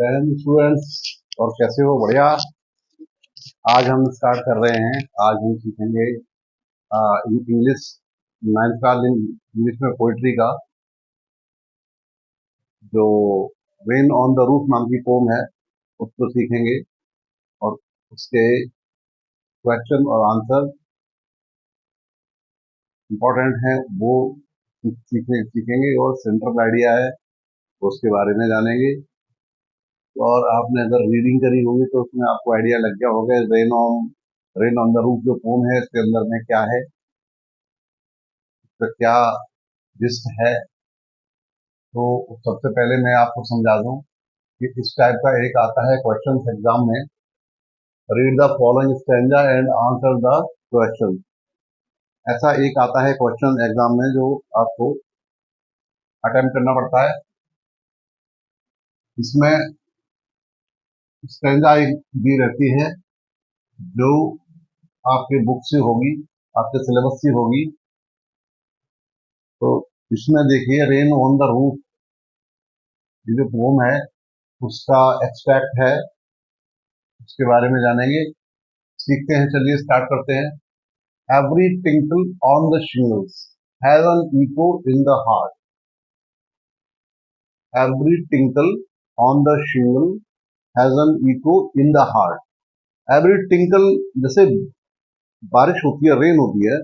Students, और कैसे हो? बढ़िया। आज हम स्टार्ट कर रहे हैं। आज हम सीखेंगे इंग्लिश, 9th क्लास इंग्लिश में पोइट्री का, जो रेन ऑन द रूफ नाम की पोम है, उसको सीखेंगे। और उसके क्वेश्चन और आंसर इम्पोर्टेंट हैं, वो सीखेंगे। और सेंट्रल आइडिया है, उसके बारे में जानेंगे। और आपने अगर रीडिंग करी होगी तो उसमें आपको आइडिया लग गया होगा रेन ऑन द रूफ जो पोम है, इसके अंदर में क्या है, तो क्या जिस्ट है। तो सबसे पहले मैं आपको समझा दूं कि इस टाइप का एक आता है क्वेश्चन एग्जाम में, read the following stanza and answer the question. ऐसा एक आता है क्वेश्चन एग्जाम में जो आपको अटेम्प्ट करना पड़ता है। इसमें स्टैंजा एक दी रहती है जो आपके बुक से होगी, आपके सिलेबस से होगी। तो इसमें देखिए, रेन ऑन द रूफ, ये जो पोम है उसका एक्सट्रैक्ट है, उसके बारे में जानेंगे, सीखते हैं। चलिए स्टार्ट करते हैं। Every tinkle on the shingles has an echo in the heart. Every tinkle on the shingle has an echo in the heart. Every tinkle, जैसे बारिश होती है, रेन होती है,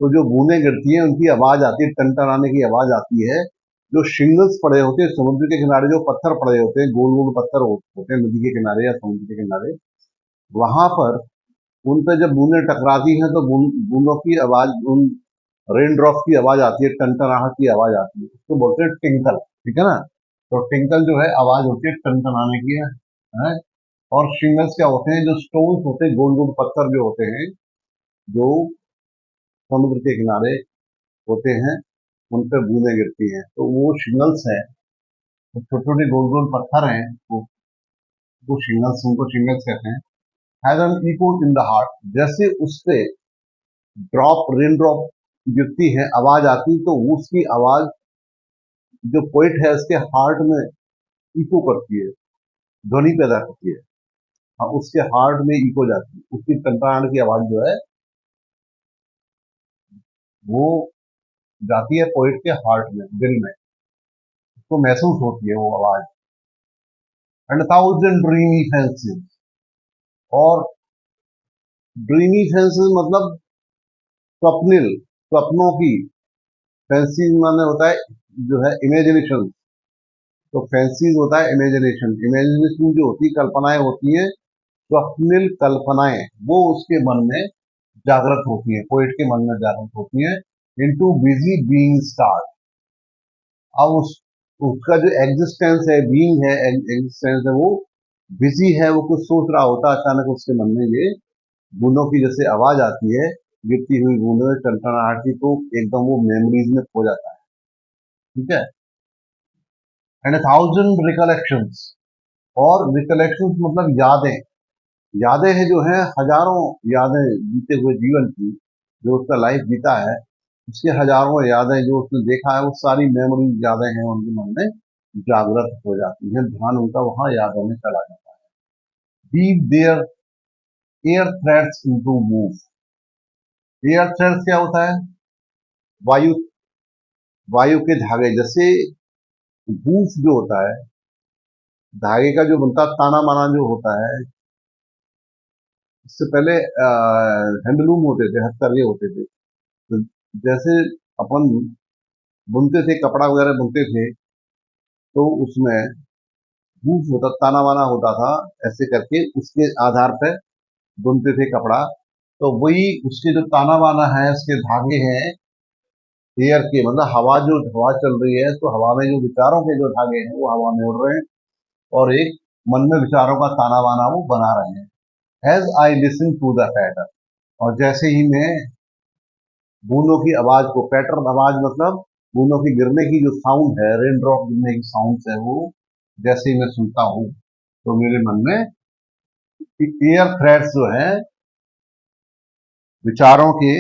तो जो बूंदें गिरती हैं उनकी आवाज आती है, टनटनाने की आवाज आती है। जो शिंगल्स पड़े होते हैं समुद्र के किनारे, जो पत्थर पड़े होते हैं, गोल गोल पत्थर होते हैं नदी के किनारे या समुद्र के किनारे, वहां पर उन पर जब बूंदें टकराती हैं तो बूंदों की आवाज, उन रेन ड्रॉप की आवाज आती है, टनटनाहट की आवाज आती है, उसको बोलते हैं टिंकल। ठीक है ना? तो टिंकल जो है आवाज होती है टनटनाने की है। और शिंगल्स क्या होते हैं? जो स्टोन्स होते हैं, गोल गोल पत्थर जो होते हैं, जो समुद्र के किनारे होते हैं, उन पर बूंदें गिरती हैं, तो वो शिंगल्स है। तो छोटे छोटे गोल गोल पत्थर हैं, वो शिंगल्स, उनको शिंगल्स कहते हैं। Has an echo in the heart, जैसे उससे रेन ड्रॉप गिरती है, आवाज आती, तो उसकी आवाज जो पोइट है उसके हार्ट में इको करती है, ध्वनि पैदा करती है। हाँ, उसके हार्ट में इको जाती है, उसकी टंटान की आवाज जो है वो जाती है पोइट के हार्ट में, दिल में, उसको महसूस होती है वो आवाज। एंड थाउजेंड ड्रीमी फैंसीज, और ड्रीमी फैंसीज मतलब स्वप्निल, स्वप्नों की, फैंसी माने होता है जो है इमेजिनेशन। तो फैंसीज होता है इमेजिनेशन, इमेजिनेशन जो होती है, कल्पनाएं होती हैं, स्वप्निल कल्पनाएं, वो उसके मन में जागृत होती है, पोइट के मन में जागृत होती है। Into busy being start. अब उसका जो एग्जिस्टेंस है, बीइंग है, एग्जिस्टेंस है, वो बिजी है, वो कुछ सोच रहा होता है। अचानक उसके मन में ये बूंदों की जैसे आवाज आती है, गिरती हुई बूंदों में टनटनाहट की, तो एकदम वो मेमोरीज में खो जाता है। ठीक है? एंड थाउजेंड रिकलेक्शंस, और रिकलेक्शंस मतलब यादें, यादें हैं जो हैं हजारों यादें बीते हुए जीवन की, जो उसका लाइफ बीता है, उसके हजारों यादें जो उसने देखा है, वो सारी मेमोरी यादें हैं, उनके मन में जागृत हो जाती है, ध्यान उनका वहां यादों में चला जाता है। Deep there air threads into move. Air threads क्या होता है? वायु, वायु के धागे, जैसे वूफ जो होता है, धागे का जो बनता ताना माना जो होता है, इससे पहले हैंडलूम होते थे, हथकरघे होते थे। तो जैसे अपन बुनते थे, कपड़ा वगैरह बुनते थे, तो उसमें वूफ होता, ताना वाना होता था, ऐसे करके उसके आधार पर बुनते थे कपड़ा। तो वही उसके जो ताना वाना है, उसके धागे हैं एयर के, मतलब हवा, जो हवा चल रही है, तो हवा में जो विचारों के जो धागे हैं वो हवा में उड़ रहे हैं, और एक मन में विचारों का ताना वाना वो बना रहे हैं। As I listen to the pattern, और जैसे ही मैं बूंदों की आवाज को, पैटर्न आवाज मतलब बूंदों की गिरने की जो साउंड है, रेन ड्रॉप गिरने की साउंड है, वो जैसे ही मैं सुनता हूँ, तो मेरे मन में एयर थ्रेड्स जो है, विचारों के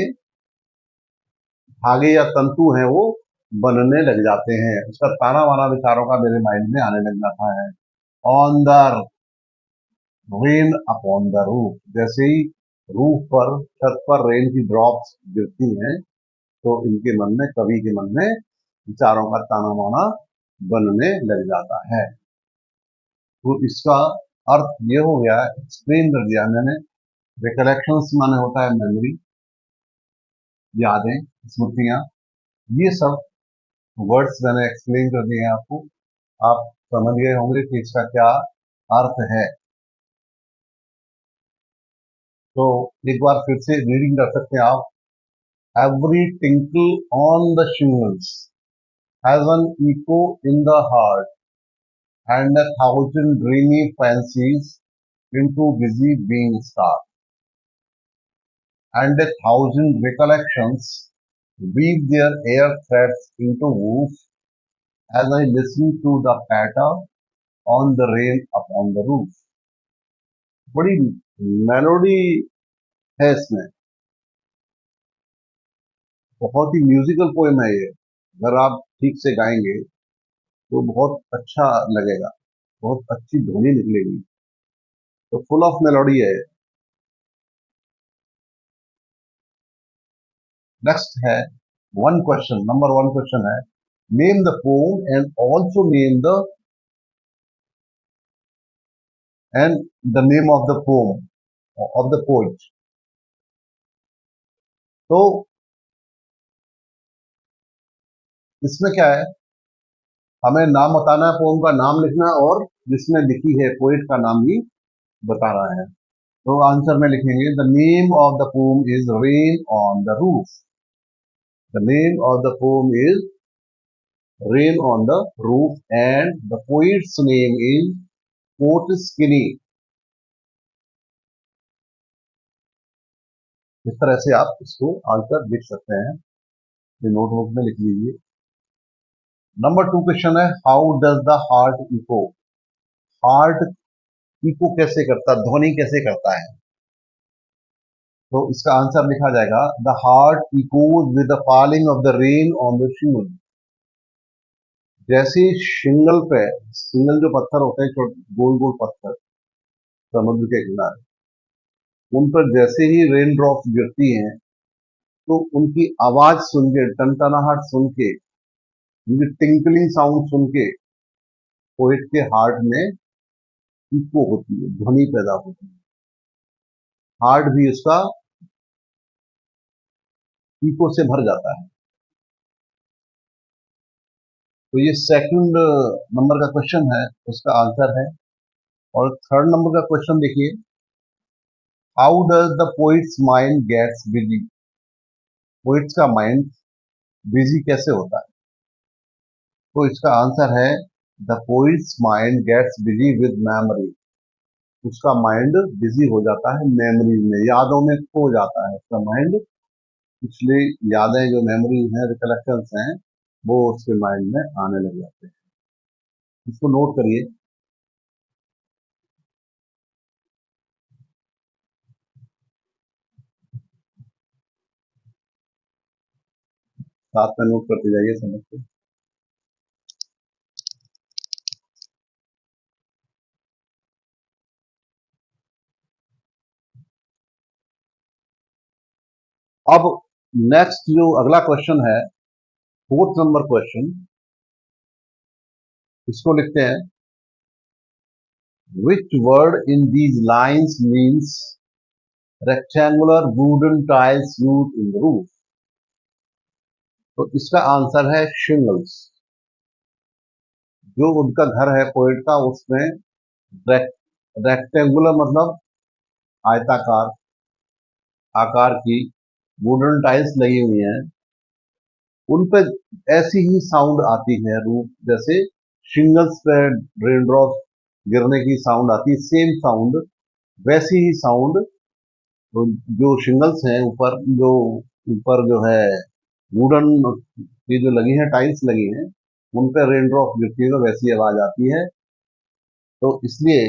धागे या तंतु हैं, वो बनने लग जाते हैं। उसका ताना वाना विचारों का मेरे माइंड में आने लग जाता है। On the rain upon the roof, जैसे ही रूफ पर, छत पर रेन की ड्रॉप्स गिरती हैं तो इनके मन में, कवि के मन में विचारों का ताना बाना बनने लग जाता है। तो इसका अर्थ ये हो गया, एक्सप्लेन कर दिया मैंने। रिकलेक्शंस माने होता है मेमोरी, यादें, स्मृतियां। ये सब वर्ड्स मैंने एक्सप्लेन कर दिए हैं आपको। आप समझ गए होंगे कि इसका क्या अर्थ है। तो एक बार फिर से रीडिंग कर सकते हैं आप। Every tinkle on the shingles has an echo in the heart and a thousand dreamy fancies into busy being start, and a thousand recollections weave their air threads into woof as I listen to the patter on the rain upon the roof. बड़ी melody है इसमें, बहुत ही musical poem है ये। अगर आप ठीक से गाएंगे तो बहुत अच्छा लगेगा, बहुत अच्छी ध्वनि निकलेगी। तो फुल ऑफ मेलोडी है। नेक्स्ट है one question, number one question है, name the poem and also name the name of the poem of the poet. तो इसमें क्या है, हमें नाम बताना है, पोम का नाम लिखना है और जिसने लिखी है पोइट का नाम भी बताना है। तो आंसर में लिखेंगे the name of the pome is rain on the roof. The name of the pome is rain on the roof and the poets name is port skinny. इस तरह से आप इसको आंसर लिख सकते हैं, ये नोटबुक में लिख लीजिए। नंबर टू क्वेश्चन है, how does the heart echo. Heart echo कैसे करता, ध्वनि कैसे करता है। तो इसका आंसर लिखा जाएगा the heart echoes with the falling of the rain on the shingle. जैसे शिंगल पे, शिंगल जो पत्थर होते हैं, गोल गोल पत्थर समुद्र के किनारे, उन पर जैसे ही रेन ड्रॉप्स गिरती हैं तो उनकी आवाज सुन के, टनटनाहट सुन के, उनकी टिंकलिंग साउंड सुन के पोइट के हार्ट में इको होती है, ध्वनि पैदा होती है। हार्ट भी उसका इको से भर जाता है। तो ये सेकंड नंबर का क्वेश्चन है, उसका आंसर है। और थर्ड नंबर का क्वेश्चन देखिए, how does the poet's mind gets busy. Poet's का माइंड बिजी कैसे होता है। तो इसका आंसर है the poet's mind gets busy with memory. उसका माइंड बिजी हो जाता है मेमोरी में, यादों में खो जाता है उसका माइंड। पिछली यादें जो मेमोरीज हैं, रिकलेक्शंस हैं, वो उसके माइंड में आने लग जाते हैं। इसको नोट करिए। साथ में नोट करते जाइए समझ के। अब नेक्स्ट जो अगला क्वेश्चन है, फोर्थ नंबर क्वेश्चन, इसको लिखते हैं, which word in these lines means rectangular wooden tiles used in the roof. तो इसका आंसर है शिंगल्स। जो उनका घर है पोइट का, उसमें रेक्टेंगुलर मतलब आयताकार आकार की वुडन टाइल्स लगी हुई हैं, उन पे ऐसी ही साउंड आती है, रूफ जैसे शिंगल्स पे रेन ड्रॉप गिरने की साउंड आती है, सेम साउंड, वैसी ही साउंड जो शिंगल्स हैं ऊपर, जो ऊपर जो है वुडन की जो लगी है, टाइल्स लगी हैं, उन पे रेन ड्रॉप गिरती है तो वैसी आवाज आती है। तो इसलिए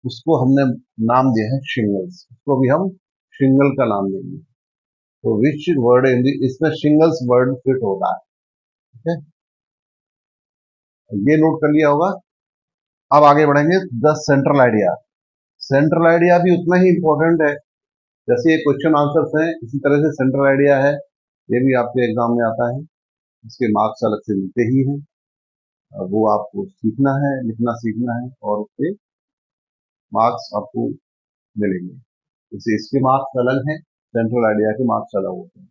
उसको हमने नाम दिया है शिंगल्स, उसको भी हम शिंगल का नाम देंगे। तो विच वर्ड इन इसमें शिंगल्स वर्ड फिट होता है। ठीक है, ये नोट कर लिया होगा। अब आगे बढ़ेंगे। The central idea. Central idea भी उतना ही इंपॉर्टेंट है जैसे ये क्वेश्चन आंसर्स हैं, इसी तरह से सेंट्रल आइडिया है, ये भी आपके एग्जाम में आता है। इसके मार्क्स अलग से मिलते ही हैं, वो आपको सीखना है, लिखना सीखना है और उसके मार्क्स आपको मिलेंगे। जैसे इसके मार्क्स अलग हैं, सेंट्रल आइडिया के मार्क्स अलग होते हैं।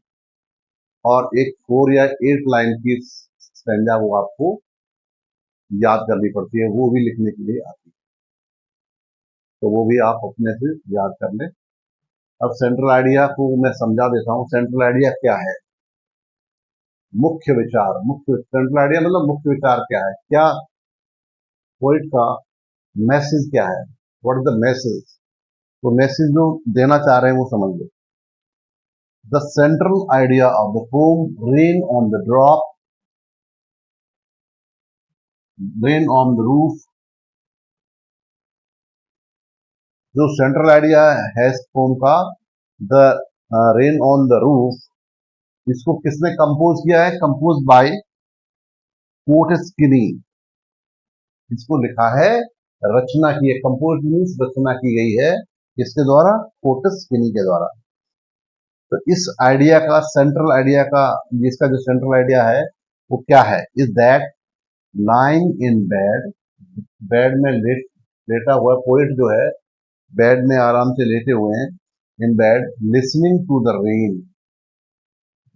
और एक 4 या 8 लाइन की स्टैंजा वो आपको याद करनी पड़ती है, वो भी लिखने के लिए आती है, तो वो भी आप अपने से याद कर लें। अब सेंट्रल आइडिया को मैं समझा देता हूँ। सेंट्रल आइडिया क्या है? मुख्य विचार। मुख्य सेंट्रल आइडिया मतलब मुख्य विचार क्या है, क्या पोइट का मैसेज क्या है, व्हाट इज द मैसेज। तो मैसेज जो देना चाह रहे हैं वो समझ लो। The central idea of the poem rain on the drop, rain on the roof. जो सेंट्रल आइडिया है इस पोम का, the rain on the roof, इसको किसने कंपोज किया है? Compose by Coates Kinney. इसको लिखा है, रचना की है। कंपोज मीन्स रचना की गई है, किसके द्वारा? कोटेस्किनी के द्वारा। तो इस आइडिया का, सेंट्रल आइडिया का, जिसका जो सेंट्रल आइडिया है वो क्या है? Is that lying in bed, bed में लेटा हुआ पोइट जो है, बेड में आराम से लेटे हुए हैं, in bed, listening to the rain,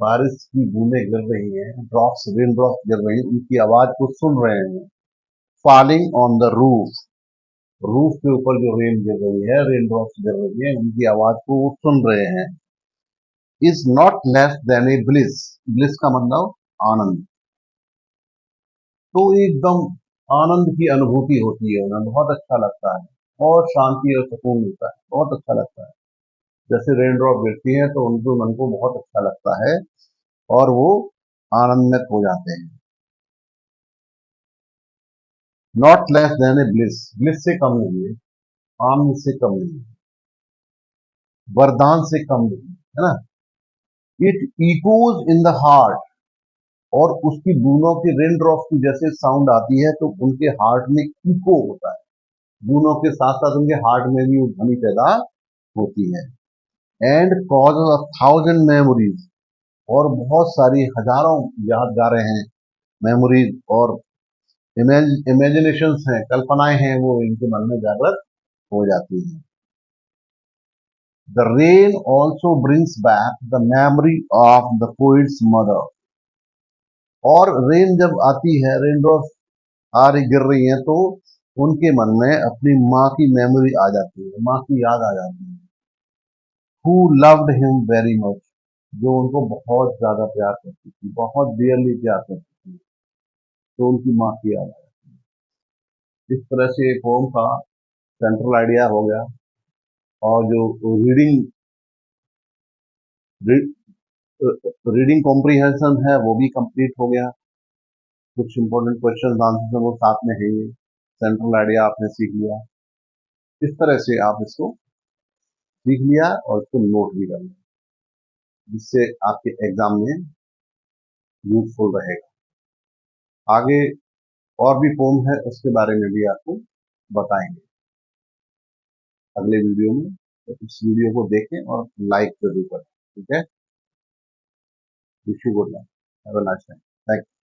बारिश की बूंदें गिर रही हैं, ड्रॉप्स, रेन ड्रॉप्स गिर रही हैं, उनकी आवाज को सुन रहे हैं। Falling on the roof, roof के ऊपर जो रेन गिर रही है, रेन ड्रॉप्स गिर रही है, उनकी आवाज को वो सुन रहे हैं। Is not less than A bliss, bliss का मतलब आनंद। तो एकदम आनंद की अनुभूति होती है उन्हें, बहुत अच्छा लगता है और शांति और सुकून मिलता है, बहुत अच्छा लगता है। जैसे रेन ड्रॉप गिरती है तो उनके मन को बहुत अच्छा लगता है और वो आनंदित हो जाते हैं। Not less than A bliss, bliss से कम नहीं है, आनंद से कम नहीं है, वरदान से कम नहीं है ना। It echoes in the heart, और उसकी बूंदों की, रेन ड्रॉप की जैसे साउंड आती है तो उनके हार्ट में इको होता है, बूंदों के साथ साथ उनके हार्ट में भी वो ध्वनि पैदा होती है। And cause a thousand memories, और बहुत सारी हजारों यादगारें हैं, मेमोरीज और इमेजिनेशंस हैं, कल्पनाएं हैं, वो इनके मन में जागृत हो जाती हैं। The rain also brings back the memory of the poets mother, और रेन जब आती है, रेन ड्रॉप्स आ रही, गिर रही हैं, तो उनके मन में अपनी माँ की मेमोरी आ जाती है, माँ की याद आ जाती है। Who loved him very much, जो उनको बहुत ज्यादा प्यार करती थी, बहुत डियरली प्यार करती थी, तो उनकी माँ की याद आ जाती है। इस तरह से पोम का सेंट्रल आइडिया हो गया। और जो रीडिंग रीडिंग कॉम्प्रिहेंशन है वो भी कंप्लीट हो गया। कुछ इंपॉर्टेंट क्वेश्चन आंसर वो साथ में है, ये सेंट्रल आइडिया आपने सीख लिया। इस तरह से आप इसको सीख लिया और इसको नोट भी कर लिया, जिससे आपके एग्जाम में यूजफुल रहेगा। आगे और भी फॉर्म है, उसके बारे में भी आपको बताएंगे अगले वीडियो में। तो इस वीडियो को देखें और लाइक जरूर करें। ठीक है। Wish you good luck, have a nice time. Thank you.